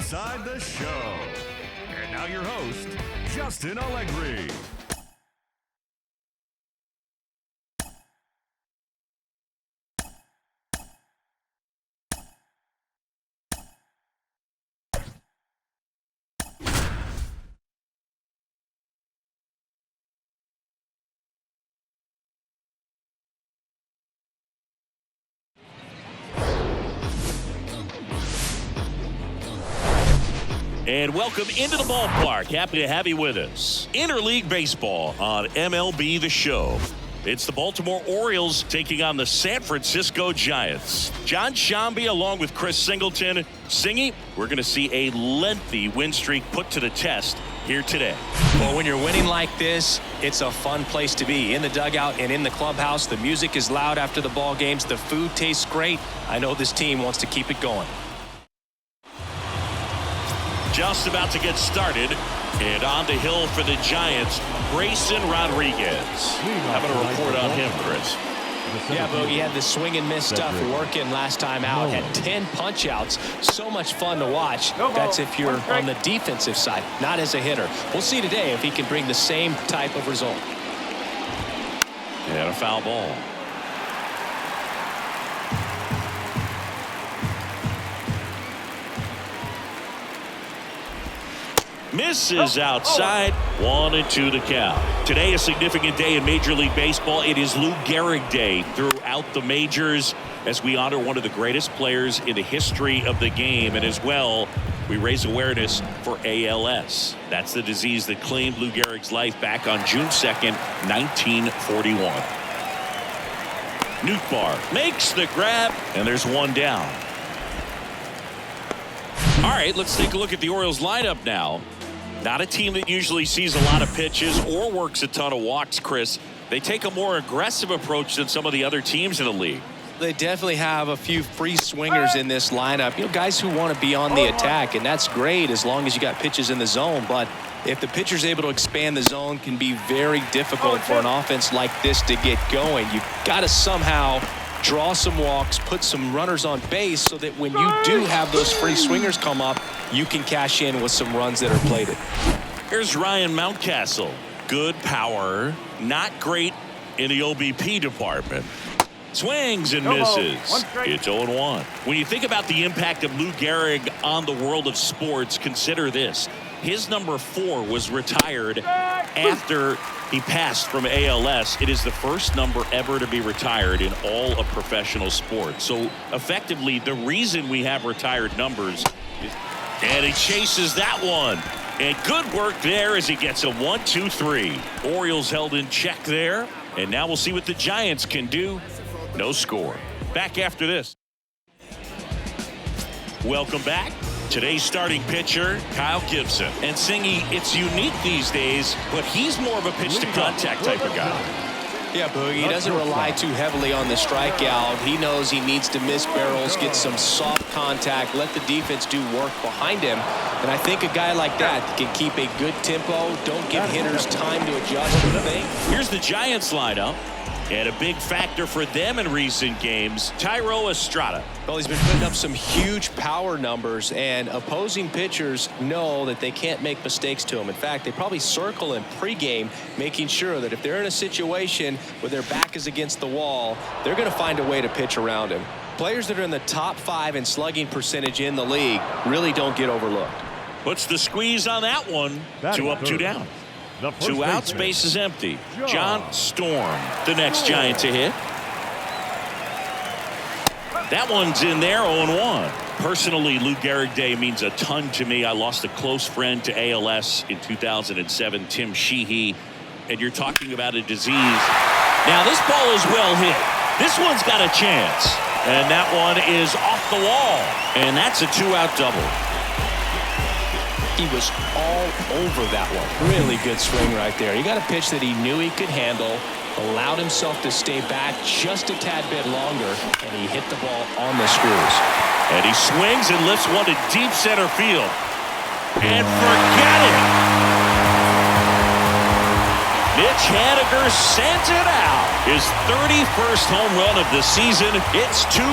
Inside the Show. And now your host, Justin Allegri. And welcome into the ballpark. Happy to have you with us. Interleague Baseball on MLB The Show. It's the Baltimore Orioles taking on the San Francisco Giants. John Sciambi along with Chris Singleton. Singy, we're going to see a lengthy win streak put to the test here today. Well, when you're winning like this, it's a fun place to be. In the dugout and in the clubhouse, the music is loud after the ball games. The food tastes great. I know this team wants to keep it going. Just about to get started, and on the hill for the Giants, Grayson Rodriguez. How about a report on him, Chris? Yeah, Bogey had the swing and miss stuff working last time out. Had 10 punch outs. So much fun to watch. That's if you're on the defensive side, not as a hitter. We'll see today if he can bring the same type of result. And a foul ball. Misses outside. 1-2 the count. Today a significant day in Major League Baseball. It is Lou Gehrig Day throughout the majors as we honor one of the greatest players in the history of the game. And as well, we raise awareness for ALS. That's the disease that claimed Lou Gehrig's life back on June 2nd, 1941. Nootbaar makes the grab, and there's one down. All right, let's take a look at the Orioles lineup now. Not a team that usually sees a lot of pitches or works a ton of walks, Chris. They take a more aggressive approach than some of the other teams in the league. They definitely have a few free swingers in this lineup. You know, guys who want to be on the attack, and that's great as long as you got pitches in the zone. But if the pitcher's able to expand the zone, can be very difficult for an offense like this to get going. You've got to somehow draw some walks, put some runners on base so that when you do have those free swingers come up, you can cash in with some runs that are plated. Here's Ryan Mountcastle. Good power, not great in the OBP department. Swings and misses. It's 0-1. When you think about the impact of Lou Gehrig on the world of sports, consider this. His number 4 was retired after he passed from ALS. It is the first number ever to be retired in all of professional sports. So effectively, the reason we have retired numbers is, and he chases that one. And good work there as he gets a 1-2-3. Orioles held in check there. And now we'll see what the Giants can do. No score. Back after this. Welcome back. Today's starting pitcher, Kyle Gibson. And Singy, it's unique these days, but he's more of a pitch-to-contact type of guy. Yeah, Boogie, he doesn't rely too heavily on the strikeout. He knows he needs to miss barrels, get some soft contact, let the defense do work behind him. And I think a guy like that can keep a good tempo, don't give hitters time to adjust to the thing. Here's the Giants lineup. And a big factor for them in recent games, Thairo Estrada. Well, he's been putting up some huge power numbers, and opposing pitchers know that they can't make mistakes to him. In fact, they probably circle him pregame, making sure that if they're in a situation where their back is against the wall, they're going to find a way to pitch around him. Players that are in the top 5 in slugging percentage in the league really don't get overlooked. Puts the squeeze on that one. 2 up, 2 down. 2 outs, base is empty. John Storm, the next Giant to hit. That one's in there, 0-1. Personally, Lou Gehrig Day means a ton to me. I lost a close friend to ALS in 2007, Tim Sheehy. And you're talking about a disease. Now, this ball is well hit. This one's got a chance. And that one is off the wall. And that's a 2-out double. He was all over that one. Really good swing right there. He got a pitch that he knew he could handle, allowed himself to stay back just a tad bit longer, and he hit the ball on the screws. And he swings and lifts one to deep center field. And forget it. Mitch Haniger sends it out. His 31st home run of the season. It's 2-0.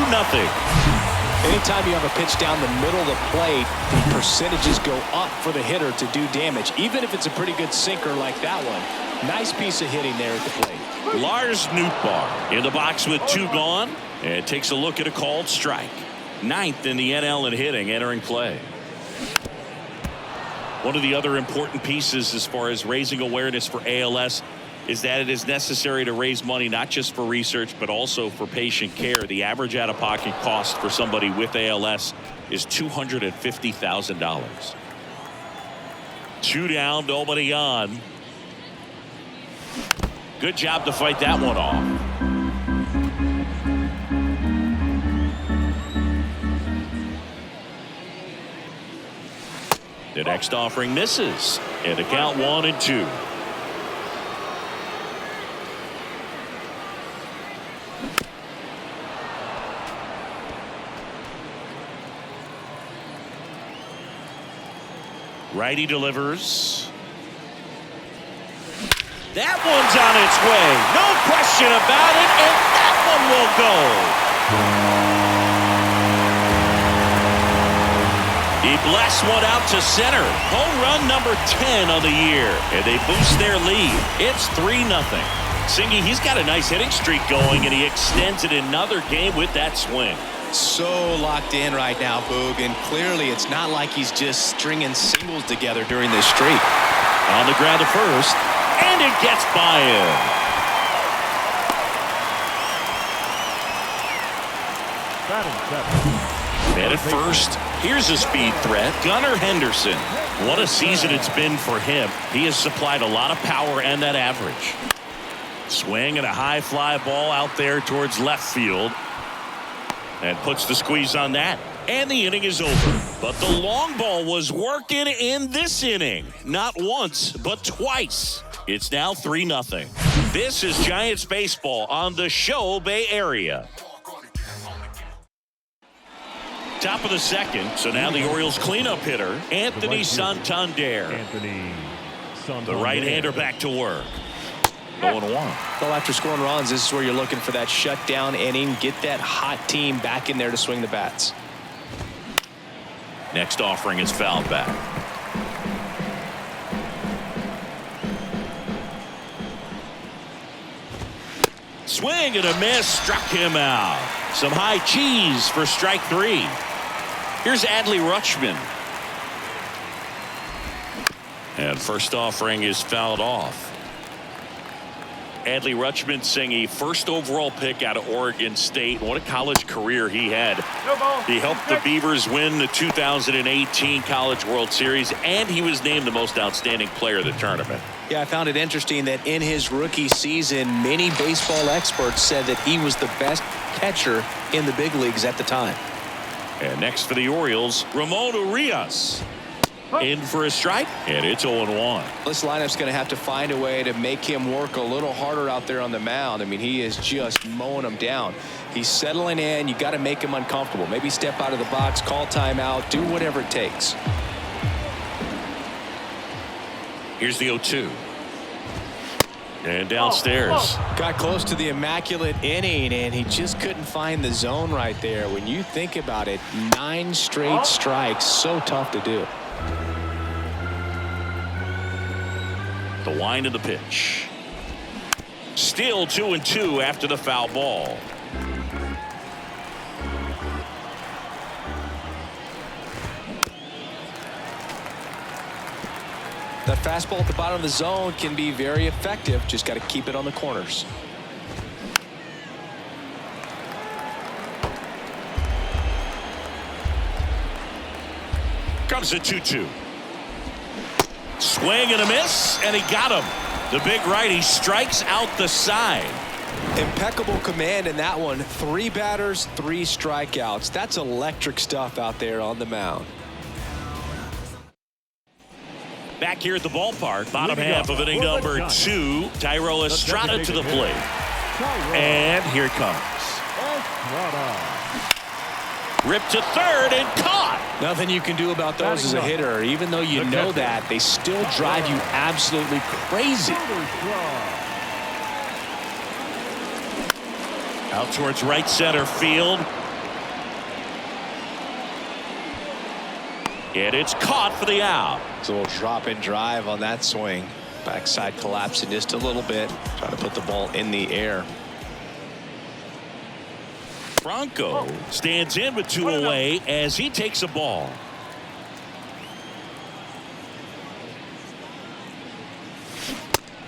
Anytime you have a pitch down the middle of the plate, the percentages go up for the hitter to do damage, even if it's a pretty good sinker like that one. Nice piece of hitting there at the plate. Lars Nootbaar in the box with 2 gone, and takes a look at a called strike. 9th in the NL in hitting entering play. One of the other important pieces as far as raising awareness for ALS is that it is necessary to raise money not just for research but also for patient care. The average out-of-pocket cost for somebody with ALS is $250,000. 2 down, nobody on. Good job to fight that one off. The next offering misses, and the count 1-2. Righty delivers. That one's on its way. No question about it, and that one will go. He blasts one out to center. Home run number 10 of the year, and they boost their lead. It's 3-0. Singy, he's got a nice hitting streak going, and he extends it another game with that swing. So locked in right now, Boog, and clearly it's not like he's just stringing singles together during this streak. On the ground to first, and it gets by him. And at first, here's a speed threat. Gunnar Henderson. What a season it's been for him. He has supplied a lot of power and that average. Swing and a high fly ball out there towards left field. And puts the squeeze on that. And the inning is over. But the long ball was working in this inning. Not once, but twice. It's now 3-0. This is Giants baseball on the Show Bay Area. Top of the second, so now the Orioles cleanup hitter, Anthony Santander. The right-hander back to work. 0-1. Well, after scoring runs, this is where you're looking for that shutdown inning. Get that hot team back in there to swing the bats. Next offering is fouled back. Swing and a miss, struck him out. Some high cheese for strike 3. Here's Adley Rutschman. And first offering is fouled off. Adley Rutschman, Singy, first overall pick out of Oregon State. What a college career he had. He helped the Beavers win the 2018 College World Series, and he was named the most outstanding player of the tournament. Yeah, I found it interesting that in his rookie season, many baseball experts said that he was the best catcher in the big leagues at the time. And next for the Orioles, Ramon Urias. In for a strike, and it's 0-1. This lineup's going to have to find a way to make him work a little harder out there on the mound. I mean, he is just mowing them down. He's settling in. You got to make him uncomfortable. Maybe step out of the box, call timeout, do whatever it takes. Here's the 0-2. And downstairs. Got close to the immaculate inning, and he just couldn't find the zone right there. When you think about it, 9 straight strikes, so tough to do. The wind of the pitch. Still 2-2 after the foul ball. That fastball at the bottom of the zone can be very effective. Just got to keep it on the corners. Comes the 2-2. Swing and a miss, and he got him. The big righty strikes out the side. Impeccable command in that one. 3 batters, 3 strikeouts. That's electric stuff out there on the mound. Back here at the ballpark, bottom half of inning number 2. Thairo Estrada to the plate. And here it comes. Ripped to third and caught. Nothing you can do about those as a hitter. Even though you know that, they still drive you absolutely crazy. Out towards right center field. And it's caught for the out. It's a little drop and drive on that swing. Backside collapsing just a little bit. Trying to put the ball in the air. Franco stands in with 2 away as he takes a ball.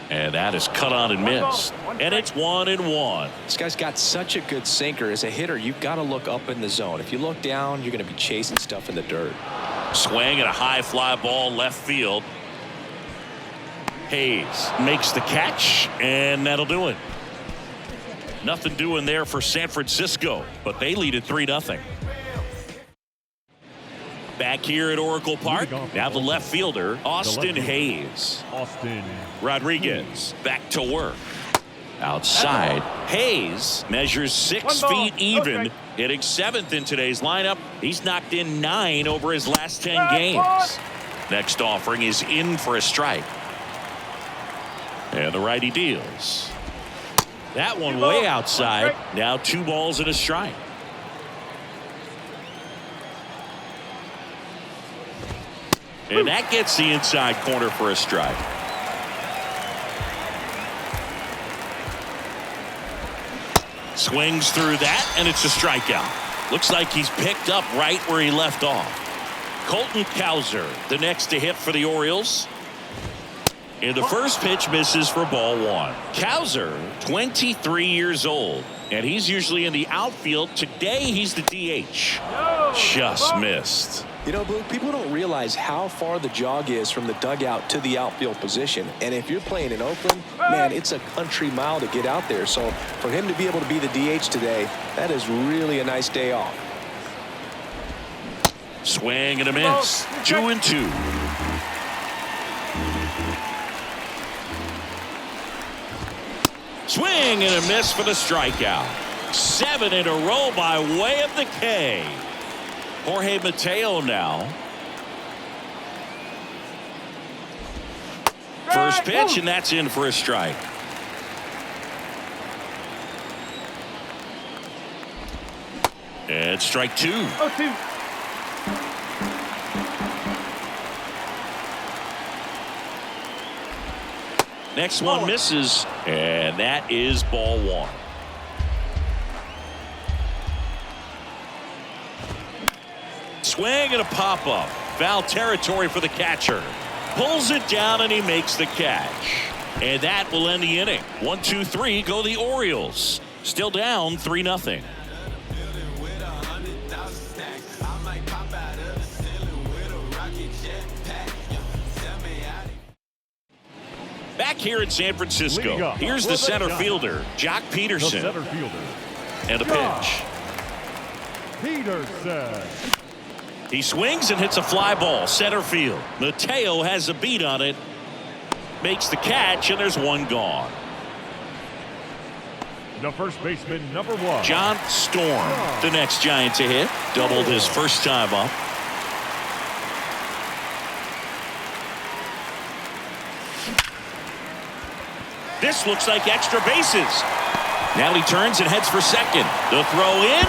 And that is cut on and missed. And it's 1-1. This guy's got such a good sinker. As a hitter, you've got to look up in the zone. If you look down, you're going to be chasing stuff in the dirt. Swing and a high fly ball left field. Hayes makes the catch, and that'll do it. Nothing doing there for San Francisco, but they lead at 3-0. Back here at Oracle Park, now the left fielder, Austin Hayes. Rodriguez back to work. Outside, Hayes measures 6 feet even, hitting 7th in today's lineup. He's knocked in 9 over his last 10 games. Next offering is in for a strike. And the righty deals. That one way outside. Now 2 balls and a strike. And that gets the inside corner for a strike. Swings through that, and it's a strikeout. Looks like he's picked up right where he left off. Colton Cowser, the next to hit for the Orioles. And the first pitch misses for ball 1. Cowser, 23 years old, and he's usually in the outfield. Today, he's the DH. Just missed. You know, Blue, people don't realize how far the jog is from the dugout to the outfield position. And if you're playing in Oakland, man, it's a country mile to get out there. So for him to be able to be the DH today, that is really a nice day off. Swing and a miss. 2-2. Swing and a miss for the strikeout. 7 in a row by way of the K. Jorge Mateo now. First pitch, and that's in for a strike. And strike 2. 0-2. Next one misses, and that is ball 1. Swing and a pop-up. Foul territory for the catcher. Pulls it down, and he makes the catch. And that will end the inning. 1-2-3, go the Orioles. Still down 3-0. Back here in San Francisco, here's the center fielder, Jock Peterson. And a pitch. Peterson. He swings and hits a fly ball center field. Mateo has a beat on it. Makes the catch, and there's one gone. The first baseman, number 1. John Storm, the next Giant to hit. Doubled his first time up. This looks like extra bases. Now he turns and heads for second. The throw in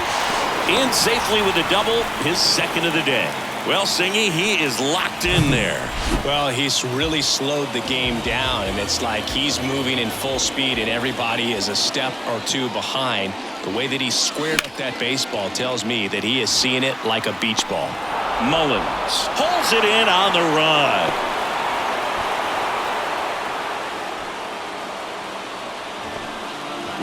safely with a double, his second of the day. Well, Singy, he is locked in there. Well, he's really slowed the game down, and it's like he's moving in full speed, and everybody is a step or 2 behind. The way that he squared up that baseball tells me that he is seeing it like a beach ball. Mullins pulls it in on the run.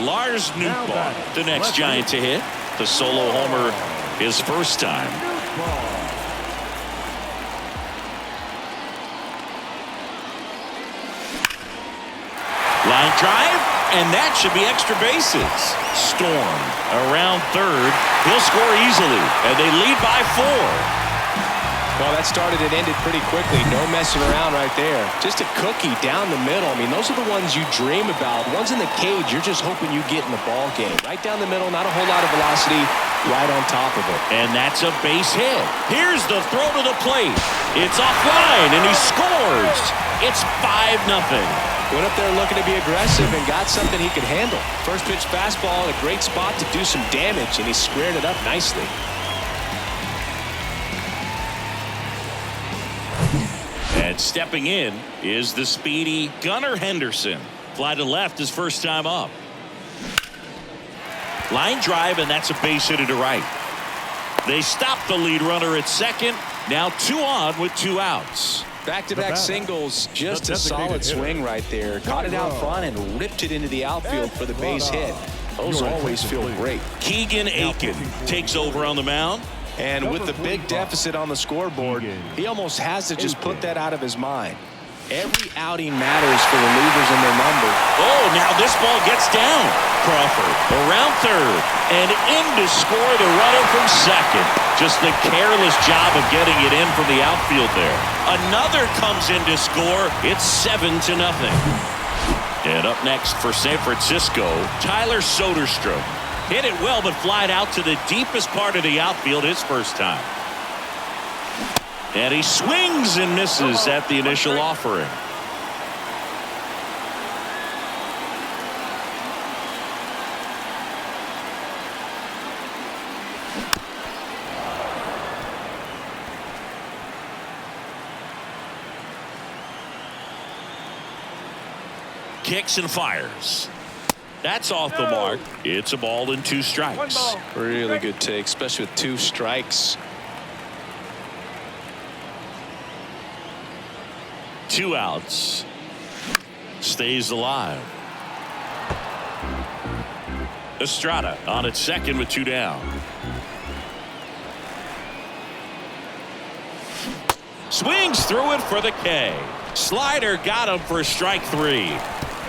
Lars Nootbaar, the next Giant to hit. The solo homer his first time. Line drive, and that should be extra bases. Storm around third. He'll score easily, and they lead by 4. Well, that started and ended pretty quickly. No messing around right there. Just a cookie down the middle. I mean, those are the ones you dream about. Ones in the cage, you're just hoping you get in the ball game. Right down the middle, not a whole lot of velocity, right on top of it. And that's a base hit. Here's the throw to the plate. It's offline, and he scores. It's 5-0. Went up there looking to be aggressive and got something he could handle. First pitch fastball in a great spot to do some damage, and he squared it up nicely. And stepping in is the speedy Gunnar Henderson. Fly to left his first time up. Line drive, and that's a base hit to right. They stop the lead runner at second. Now 2 on with 2 outs. Back-to-back singles, just a solid swing right there. Caught it out front and ripped it into the outfield for the base hit. Those always feel great. Keegan Aiken takes over on the mound. And with the big deficit on the scoreboard, he almost has to just put that out of his mind. Every outing matters for relievers and their number. Oh, now this ball gets down. Crawford around third and in to score the runner from second. Just the careless job of getting it in from the outfield there. Another comes in to score. It's 7-0. And up next for San Francisco, Tyler Soderstrom. Hit it well, but flied out to the deepest part of the outfield his first time. And he swings and misses at the initial offering. Kicks and fires. That's off the mark. It's a ball and 2 strikes. Really good take, especially with 2 strikes. 2 outs. Stays alive. Estrada on at second with 2 down. Swings through it for the K. Slider got him for strike 3.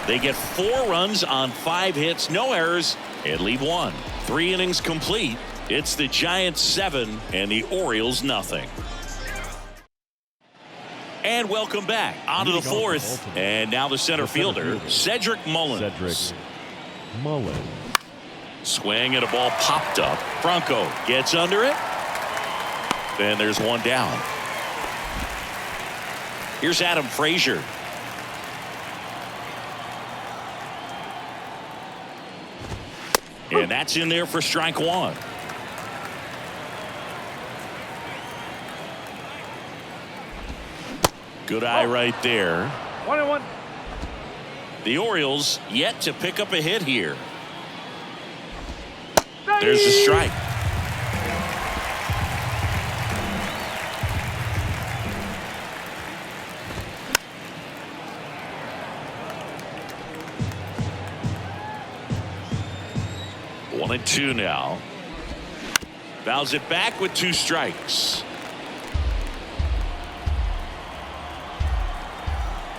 They get 4 runs on 5 hits, no errors, and leave 1. 3 innings complete. It's the Giants 7 and the Orioles nothing. And welcome back onto the 4th. And now the center fielder, Cedric Mullins. Swing and a ball popped up. Franco gets under it. And there's 1 down. Here's Adam Frazier. And that's in there for strike 1. Good eye right there. 1-1. The Orioles yet to pick up a hit here. There's a strike. One and 2 now. Fouls it back with 2 strikes.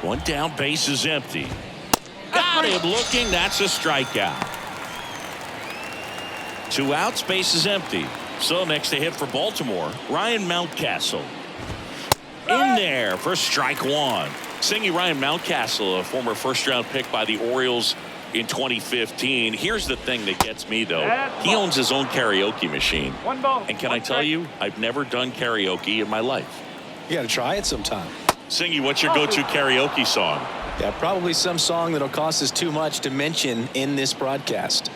1 down, base is empty. Got him looking. That's a strikeout. 2 outs, base is empty. So next to hit for Baltimore, Ryan Mountcastle. In there for strike 1. Singing Ryan Mountcastle, a former first-round pick by the Orioles in 2015. Here's the thing that gets me, though. He owns his own karaoke machine. And can I tell you, I've never done karaoke in my life. You got to try it sometime. Singy, what's your go-to karaoke song? Yeah, probably some song that'll cost us too much to mention in this broadcast.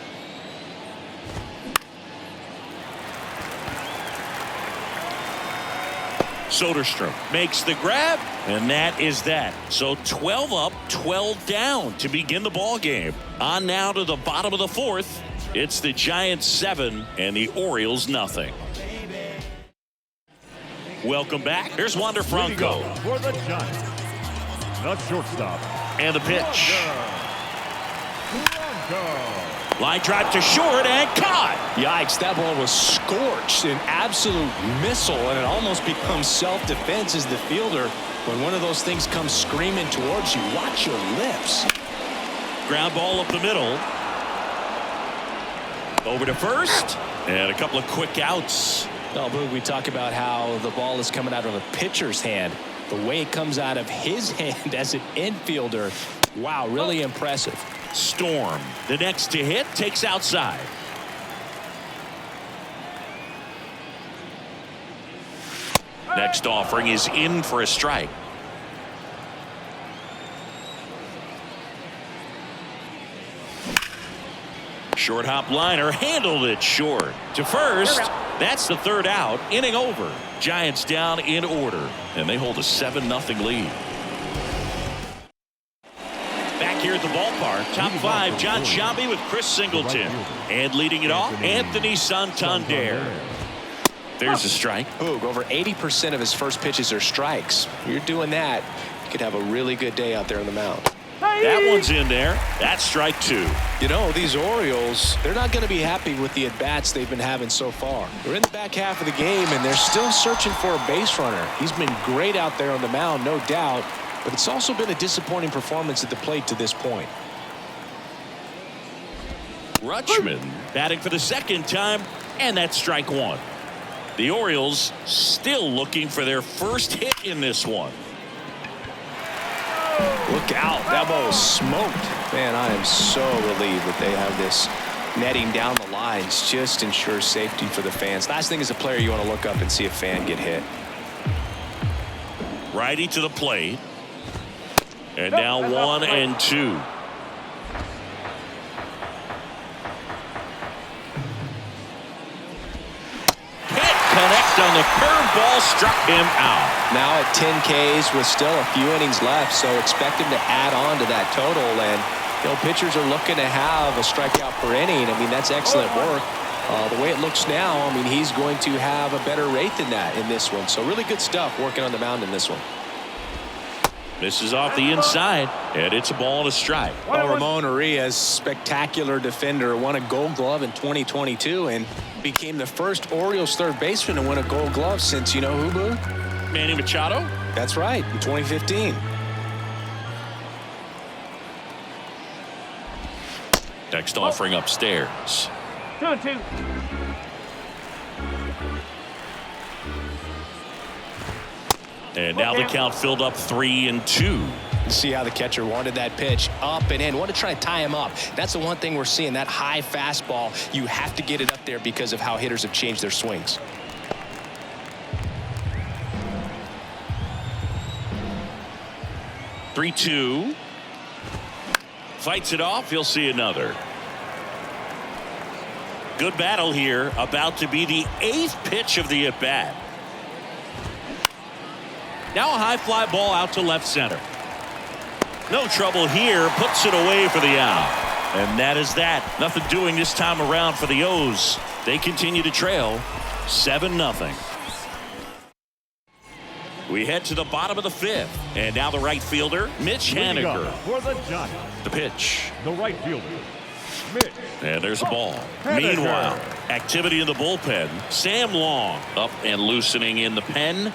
Soderstrom makes the grab, and that is that. So 12 up, 12 down to begin the ball game. On now to the bottom of the 4th. It's the Giants 7 and the Orioles nothing. Welcome back. Here's Wander Franco. For the Giants. The shortstop. And the pitch. Franco. Line drive to short and caught. Yikes, that ball was scorched, an absolute missile, and it almost becomes self-defense as the fielder. When one of those things comes screaming towards you, watch your lips. Ground ball up the middle. Over to first. And a couple of quick outs. No, Boog, we talk about how the ball is coming out of a pitcher's hand. The way it comes out of his hand as an infielder, wow, really impressive. Storm, the next to hit, takes outside. Next offering is in for a strike. Short hop liner handled it short to first, That's the third out. Inning over. Giants down in order. And they hold a 7-0 lead. Back here at the ballpark, top five, John Sciambi with Chris Singleton. And leading it off, Anthony Santander. There's a strike. Boog, over 80% of his first pitches are strikes. You're doing that, you could have a really good day out there on the mound. That one's in there. That's strike two. You know, these Orioles, they're not going to be happy with the at-bats they've been having so far. They're in the back half of the game, and they're still searching for a base runner. He's been great out there on the mound, no doubt, but it's also been a disappointing performance at the plate to this point. Rutschman batting for the second time, and that's strike one. The Orioles still looking for their first hit in this one. Look out. That ball was smoked. Man, I am so relieved that they have this netting down the lines. Just ensures safety for the fans. Last thing as a player, you want to look up and see a fan get hit. Righty to the plate. And now 1-2. Connect on the curveball, struck him out. Now at 10 Ks with still a few innings left, so expect him to add on to that total. And you know, pitchers are looking to have a strikeout per inning. I mean, that's excellent work. The way it looks now, I mean, he's going to have a better rate than that in this one. So really good stuff working on the mound in this one. This is off the inside, and it's a ball and a strike. Well, Ramon Urias, spectacular defender, won a Gold Glove in 2022 and became the first Orioles third baseman to win a Gold Glove since, you know who, Boo? Manny Machado? That's right, in 2015. Next offering upstairs. 2-2. And now the count filled up 3-2. See how the catcher wanted that pitch up and in. Want to try to tie him up. That's the one thing we're seeing, that high fastball. You have to get it up there because of how hitters have changed their swings. Three-two. Fights it off. He'll see another. Good battle here. About to be the 8th pitch of the at-bat. Now a high fly ball out to left center. No trouble here. Puts it away for the out. And that is that. Nothing doing this time around for the O's. They continue to trail 7-0. We head to the bottom of the 5th. And now the right fielder, Mitch Haniger. For the Giants, The pitch. the right fielder, Mitch. And there's a ball. Haniger. Meanwhile, activity in the bullpen. Sam Long up and loosening in the pen.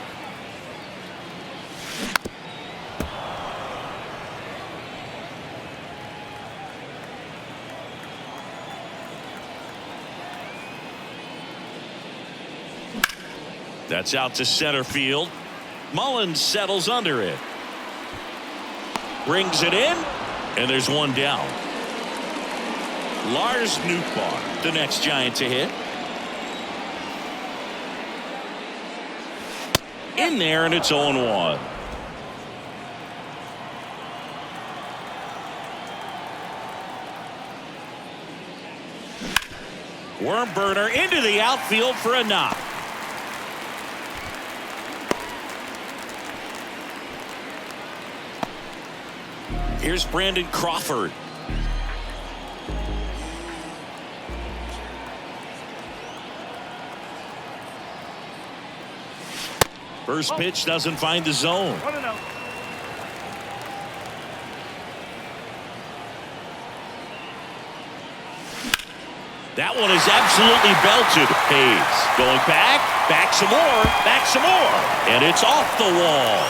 That's out to center field. Mullins settles under it. Brings it in. And there's one down. Lars Nootbaar, the next Giant to hit. In there, and it's 0-1. Worm burner into the outfield for a knock. Here's Brandon Crawford. First pitch doesn't find the zone. 1-0. That one is absolutely belted. Hayes going back some more, and it's off the wall.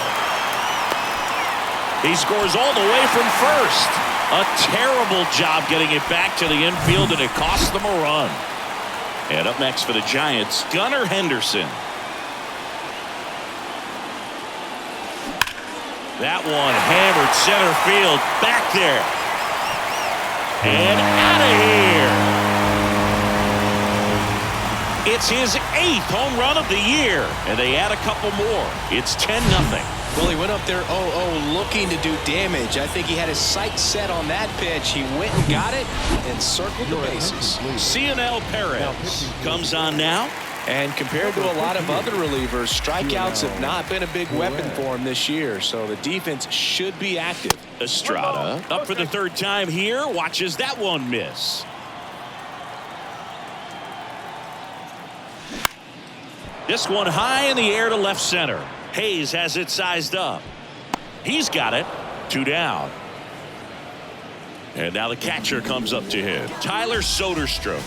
He scores all the way from first. A terrible job getting it back to the infield, and it cost them a run. And up next for the Giants, Gunnar Henderson. That one hammered center field, back there. And out of here. It's his 8th home run of the year, and they add a couple more. It's 10-0. Well, he went up there 0-0 looking to do damage. I think he had his sights set on that pitch. He went and cionel Perez comes on now. And compared to a lot of other relievers, strikeouts have not been a big weapon for him this year, so the defense should be active. Estrada up for the third time here. Watches that one miss. This one high in the air to left center. Hayes has it sized up. He's got it. 2 down. And now the catcher comes up to him. Tyler Soderstrom.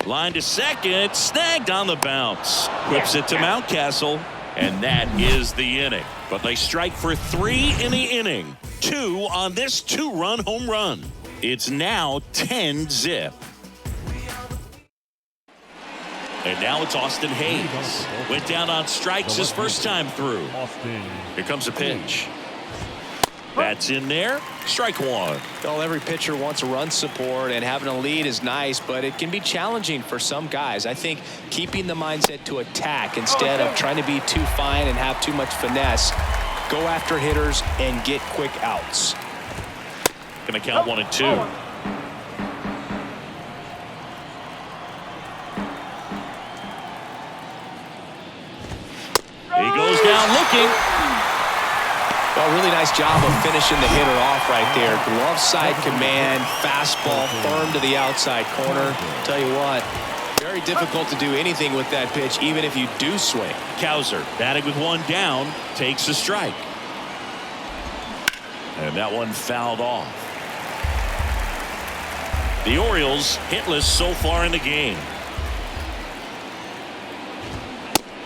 Line to second, snagged on the bounce. Whips it to Mountcastle, and that is the inning. But they strike for 3 in the inning. 2 on this 2-run home run. It's now 10-zip. And now it's Austin Hayes. Went down on strikes his first time through. Here comes a pitch. That's in there. Strike 1. Well, every pitcher wants a run support, and having a lead is nice, but it can be challenging for some guys. I think keeping the mindset to attack instead of trying to be too fine and have too much finesse. Go after hitters and get quick outs. Going to count 1 and 2. He goes down looking. Well, really nice job of finishing the hitter off right there. Glove side command, fastball firm to the outside corner. Tell you what, very difficult to do anything with that pitch, even if you do swing. Cowser batting with 1 down, takes a strike. And that one fouled off. The Orioles hitless so far in the game.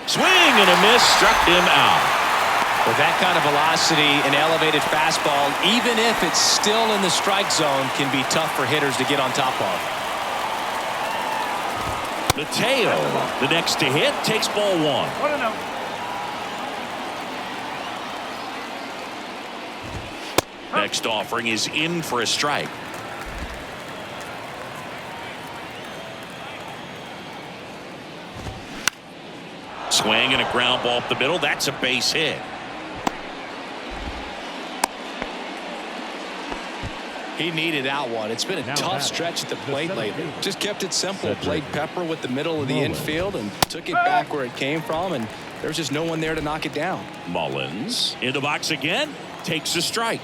Swing and a miss, struck him out. With that kind of velocity, an elevated fastball, even if it's still in the strike zone, can be tough for hitters to get on top of. Mateo, the next to hit, takes ball 1. Next offering is in for a strike. Swing and a ground ball up the middle. That's a base hit. He needed that one. It's been a tough stretch at the plate lately. Just kept it simple. Played pepper with the middle of the infield and took it back where it came from, and there's just no one there to knock it down. Mullins in the box again. Takes a strike.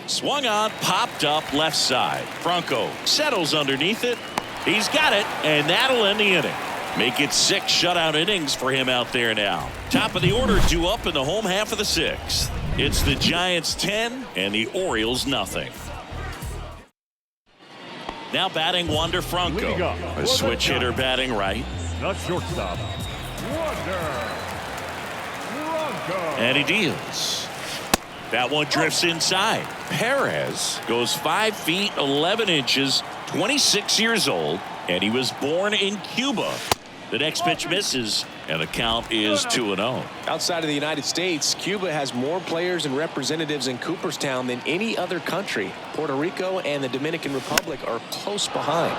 Swung on, popped up left side. Franco settles underneath it. He's got it, and that'll end the inning. Make it 6 shutout innings for him out there now. Top of the order due up in the home half of the 6th. It's the Giants 10 and the Orioles nothing. Now batting Wander Franco. A switch hitter batting right. The shortstop, Wander Franco. And he deals. That one drifts inside. Perez goes 5 feet 11 inches, 26 years old, and he was born in Cuba. The next pitch misses, and the count is 2-0. Outside of the United States, Cuba has more players and representatives in Cooperstown than any other country. Puerto Rico and the Dominican Republic are close behind.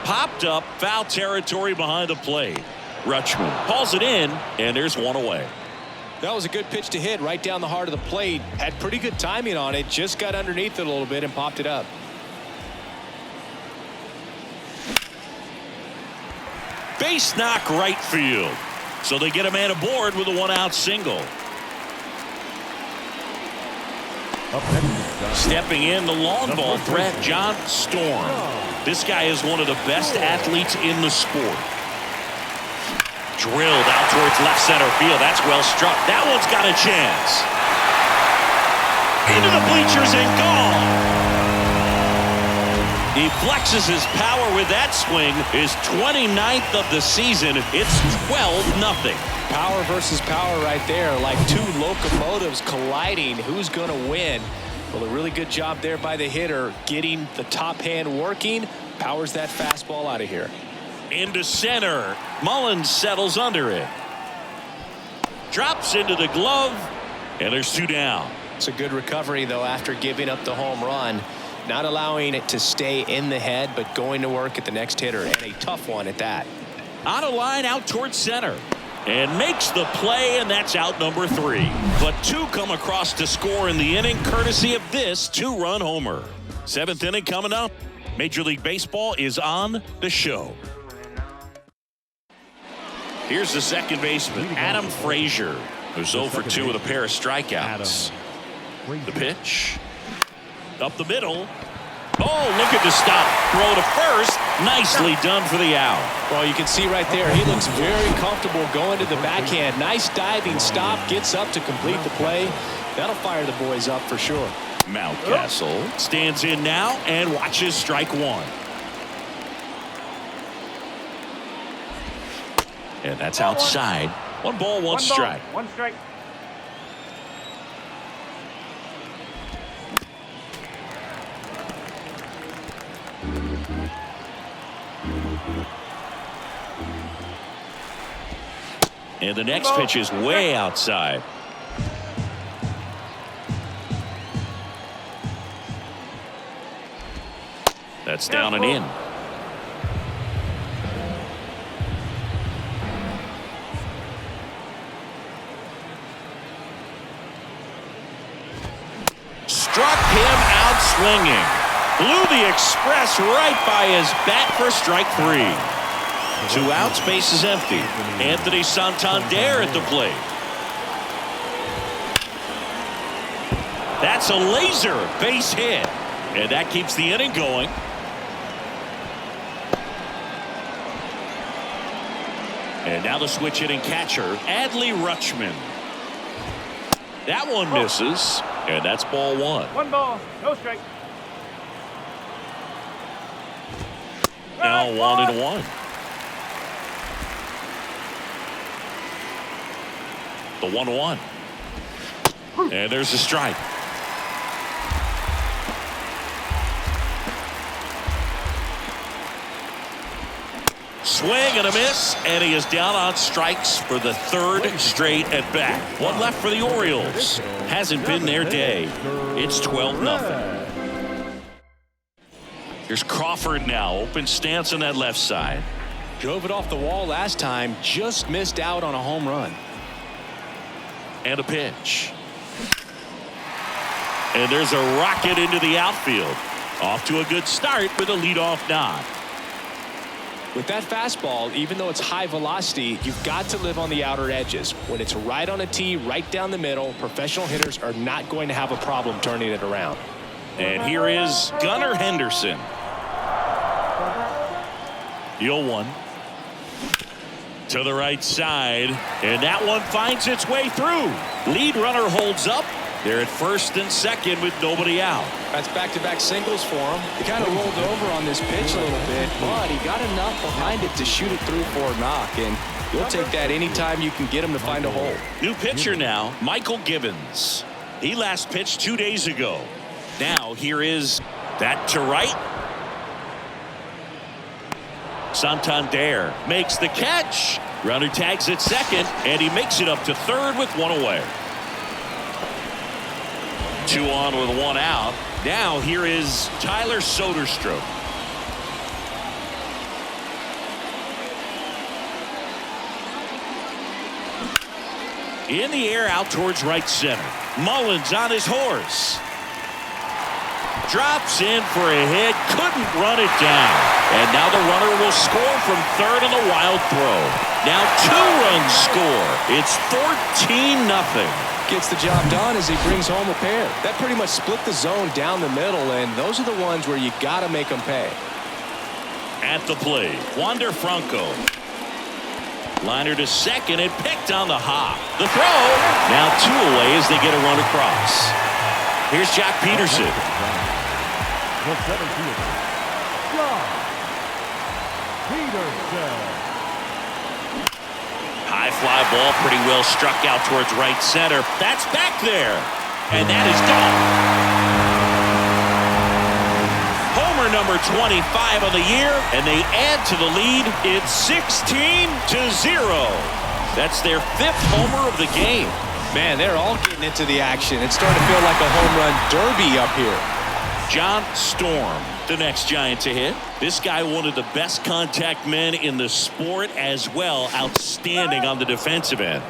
Popped up, foul territory behind the plate. Rutschman calls it in, and there's 1 away. That was a good pitch to hit right down the heart of the plate. Had pretty good timing on it. Just got underneath it a little bit and popped it up. Base knock right field. So they get a man aboard with a 1-out single. Stepping in, the long ball threat, John Storm. This guy is one of the best athletes in the sport. Drilled out towards left center field. That's well struck. That one's got a chance. Into the bleachers and gone. He flexes his power with that swing. His 29th of the season. It's 12-0. Power versus power right there. Like 2 locomotives colliding. Who's going to win? Well, a really good job there by the hitter. Getting the top hand working. Powers that fastball out of here. Into center. Mullins settles under it. Drops into the glove. And there's 2 down. It's a good recovery, though, after giving up the home run. Not allowing it to stay in the head, but going to work at the next hitter, and a tough one at that. On a line out towards center. And makes the play, and that's out number 3. But 2 come across to score in the inning, courtesy of this 2-run homer. Seventh inning coming up. Major League Baseball is on the show. Here's the second baseman, Adam Frazier, who's 0 for 2 with a pair of strikeouts. The pitch. Up the middle. Oh, look at the stop. Throw to first. Nicely done for the out. Well, you can see right there, he looks very comfortable going to the backhand. Nice diving stop. Gets up to complete the play. That'll fire the boys up for sure. Mountcastle stands in now and watches strike one. And that's outside. 1 ball, 1 strike. 1 strike. And the next pitch is way outside. That's down and in. Struck him out swinging. Blew the express right by his bat for strike 3. 2 outs, base is empty. Anthony Santander at the plate. That's a laser base hit. And that keeps the inning going. And now the switch hitting catcher, Adley Rutschman. That one misses. And that's ball 1. 1 ball, no strike. Now 1-1. The 1-1. And there's a strike. Swing and a miss, and he is down on strikes for the 3rd straight at bat. 1 left for the Orioles. Hasn't been their day. It's 12-0. Here's Crawford now. Open stance on that left side. Drove it off the wall last time. Just missed out on a home run. And a pitch. And there's a rocket into the outfield. Off to a good start with a leadoff nod. With that fastball, even though it's high velocity, you've got to live on the outer edges. When it's right on a tee, right down the middle, professional hitters are not going to have a problem turning it around. And here is Gunnar Henderson. The 0-1. To the right side. And that one finds its way through. Lead runner holds up. They're at first and second with nobody out. That's back-to-back singles for him. He kind of rolled over on this pitch a little bit, but he got enough behind it to shoot it through for a knock, and you'll take that anytime you can get him to find a hole. New pitcher now, Michael Gibbons. He last pitched 2 days ago. Now here is that to right. Santander makes the catch. Runner tags at second, and he makes it up to third with 1 away. 2 on with 1 out. Now here is Tyler Soderstrom. In the air out towards right center. Mullins on his horse. Drops in for a hit. Couldn't run it down. And now the runner will score from third on the wild throw. Now 2 runs score. It's 14-0. Gets the job done as he brings home a pair. That pretty much split the zone down the middle, and those are the ones where you got to make them pay. At the plate, Wander Franco. Liner to second and picked on the hop. The throw. Now 2 away as they get a run across. Here's Jack Peterson. The 17th, Jack Peterson. High fly ball pretty well struck out towards right center. That's back there. And that is gone. Homer number 25 of the year, and they add to the lead. It's 16-0. That's their 5th homer of the game. Man, they're all getting into the action. It's starting to feel like a home run derby up here. John Storm, the next Giant to hit. This guy, one of the best contact men in the sport as well. Outstanding on the defensive end.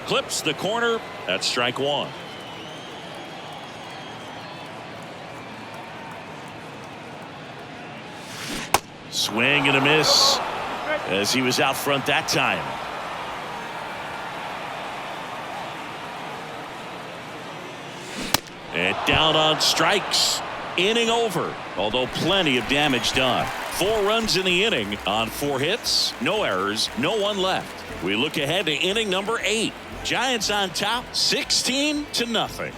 Clips the corner. That's strike 1. Swing and a miss as he was out front that time. And down on strikes. Inning over, although plenty of damage done. 4 runs in the inning on 4 hits, no errors, no one left. We look ahead to inning number 8. Giants on top, 16-0.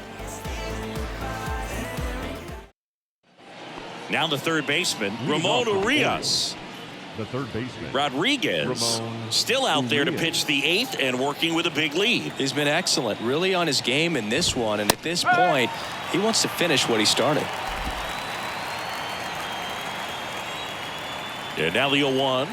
Now the third baseman, Ramon Urias. The third baseman, Rodriguez still out there to pitch the 8th and working with a big lead. He's been excellent, really on his game in this one, and at this point, he wants to finish what he started. And now the 0-1.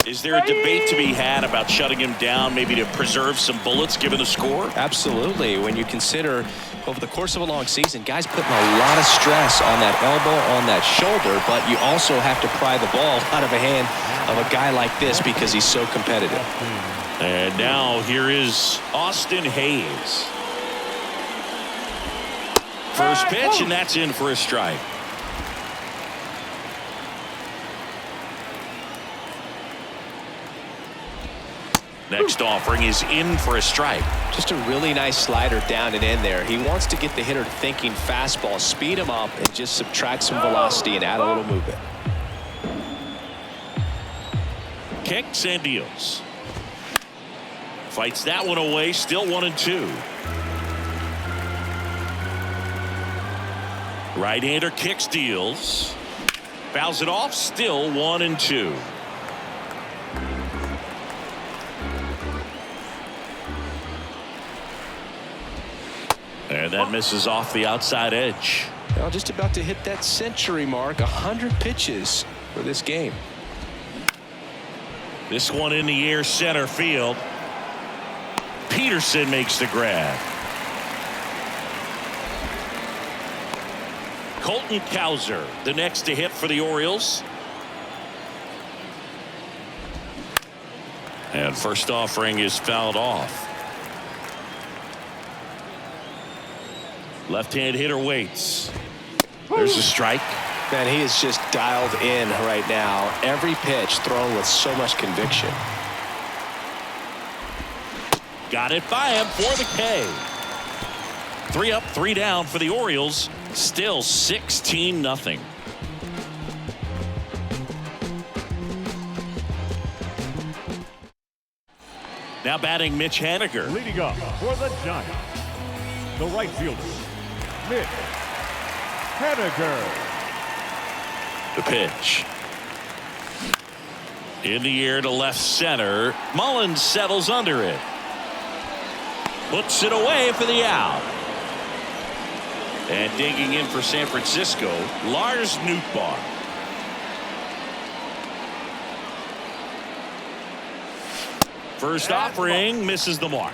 Is there a debate to be had about shutting him down, maybe to preserve some bullets given the score? Absolutely. When you consider over the course of a long season, guys putting a lot of stress on that elbow, on that shoulder, but you also have to pry the ball out of the hand of a guy like this because he's so competitive. And now here is Austin Hayes. First pitch, and that's in for a strike. Next offering is in for a strike. Just a really nice slider down and in there. He wants to get the hitter thinking fastball, speed him up, and just subtract some velocity and add a little movement. Kicks and deals. Fights that one away, still 1-2. Right-hander kicks, deals. Fouls it off, still 1-2. And that misses off the outside edge. Well, just about to hit that century mark. 100 pitches for this game. This one in the air, center field. Peterson makes the grab. Colton Cowser, the next to hit for the Orioles. And first offering is fouled off. Left-hand hitter waits. There's a strike. Man, he is just dialed in right now. Every pitch thrown with so much conviction. Got it by him for the K. 3 up, 3 down for the Orioles. Still 16-0. Now batting Mitch Haniger. leading up for the Giants, the right fielder, Mitch Haniger. The pitch. In the air to left center. Mullins settles under it. Puts it away for the out. And digging in for San Francisco, Lars Nootbaar. First offering misses the mark.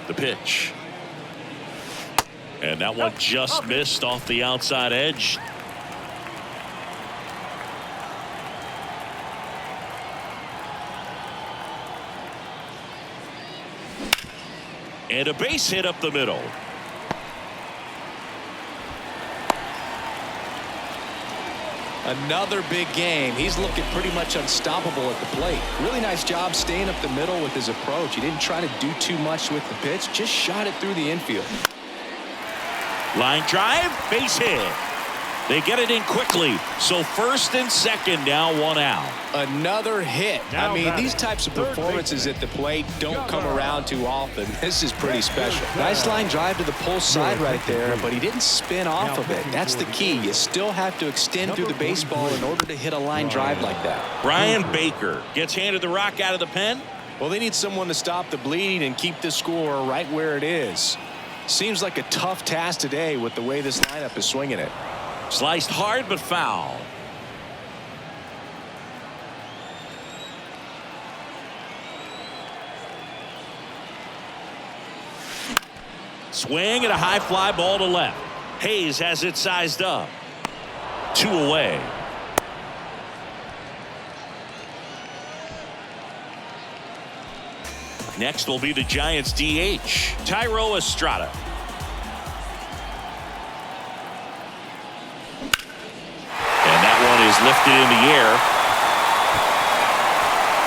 The pitch. And that one just missed off the outside edge. And a base hit up the middle. Another big game. He's looking pretty much unstoppable at the plate. Really nice job staying up the middle with his approach. He didn't try to do too much with the pitch, just shot it through the infield. Line drive, base hit. They get it in quickly. So first and second, now 1 out. Another hit. Now I mean, batting these types of third performances baseman, at the plate don't come Gunnar. around too often. This is pretty special. Nice line drive to the pull side right there, but he didn't spin off of it. That's the key. You still have to extend through the baseball in order to hit a line drive like that. Brian Baker gets handed the rock out of the pen. Well, they need someone to stop the bleeding and keep the score right where it is. Seems like a tough task today with the way this lineup is swinging it. Sliced hard but foul. Swing and a high fly ball to left. Hayes has it sized up. 2 away. Next will be the Giants DH, Thairo Estrada. And that one is lifted in the air.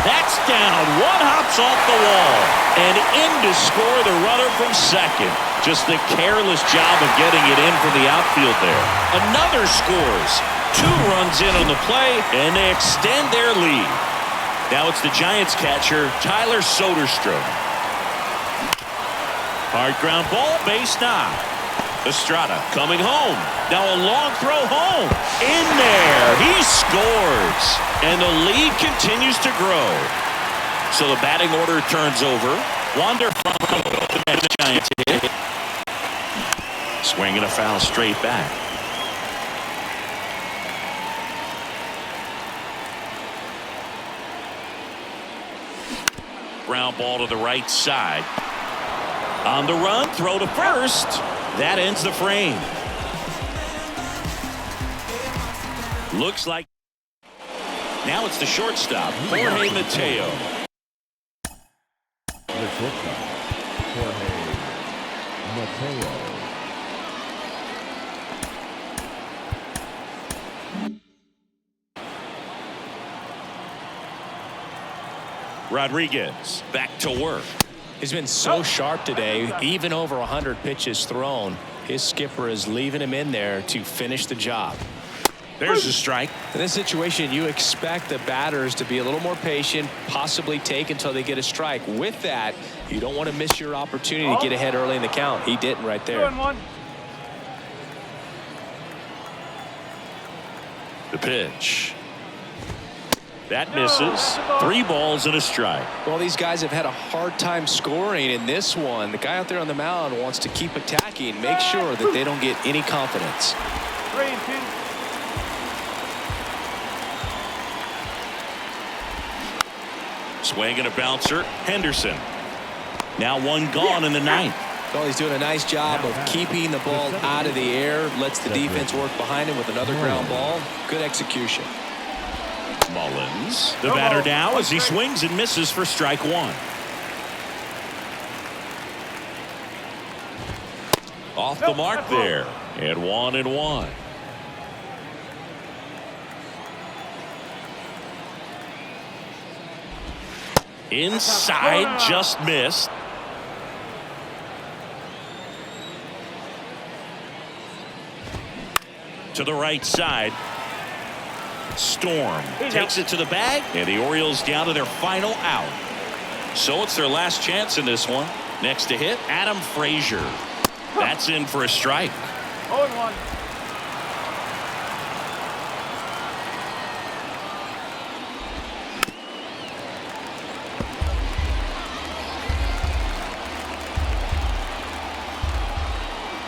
That's down. One hops off the wall. And in to score the runner from second. Just a careless job of getting it in from the outfield there. Another scores. 2 runs in on the play, and they extend their lead. Now it's the Giants catcher, Tyler Soderstrom. Hard ground ball, base knock. Estrada coming home. Now a long throw home. In there. He scores. And the lead continues to grow. So the batting order turns over. Wander Franco and the Giants hit. Swinging a foul straight back. Ground ball to the right side. On the run, throw to first. That ends the frame. Looks like now it's the shortstop, Jorge Mateo. The shortstop, Jorge Mateo. Rodriguez back to work. He's been so sharp today, even over 100 pitches thrown. His skipper is leaving him in there to finish the job. There's a strike. In this situation, you expect the batters to be a little more patient, possibly take until they get a strike. With that, you don't want to miss your opportunity to get ahead early in the count. He didn't right there. The pitch. That misses. 3 balls and a strike. Well, these guys have had a hard time scoring in this one. The guy out there on the mound wants to keep attacking, make sure that they don't get any confidence. 3-2. Swing and a bouncer. Henderson. Now 1 gone in the 9th. Well, he's doing a nice job of keeping the ball out of the air, lets the defense work behind him with another ground ball. Good execution. Mullins, the batter now as he swings and misses for strike 1. Off the mark there, and 1-1. Inside, just missed. To the right side. Storm takes it to the bag, and the Orioles down to their final out. So it's their last chance in this one. Next to hit, Adam Frazier. That's in for a strike. 0-1.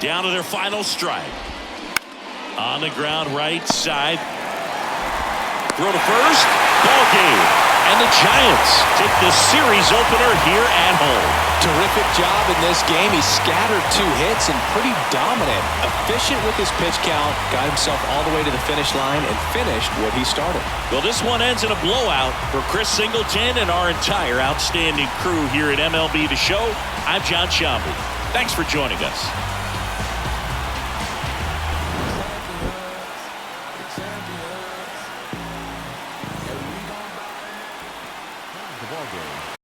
Down to their final strike. On the ground, right side. Throw to first. Ball game. And the Giants take the series opener here at home. Terrific job in this game. He scattered 2 hits and pretty dominant. Efficient with his pitch count. Got himself all the way to the finish line and finished what he started. Well, this one ends in a blowout for Chris Singleton and our entire outstanding crew here at MLB The Show. I'm John Sciambi. Thanks for joining us. The ball game.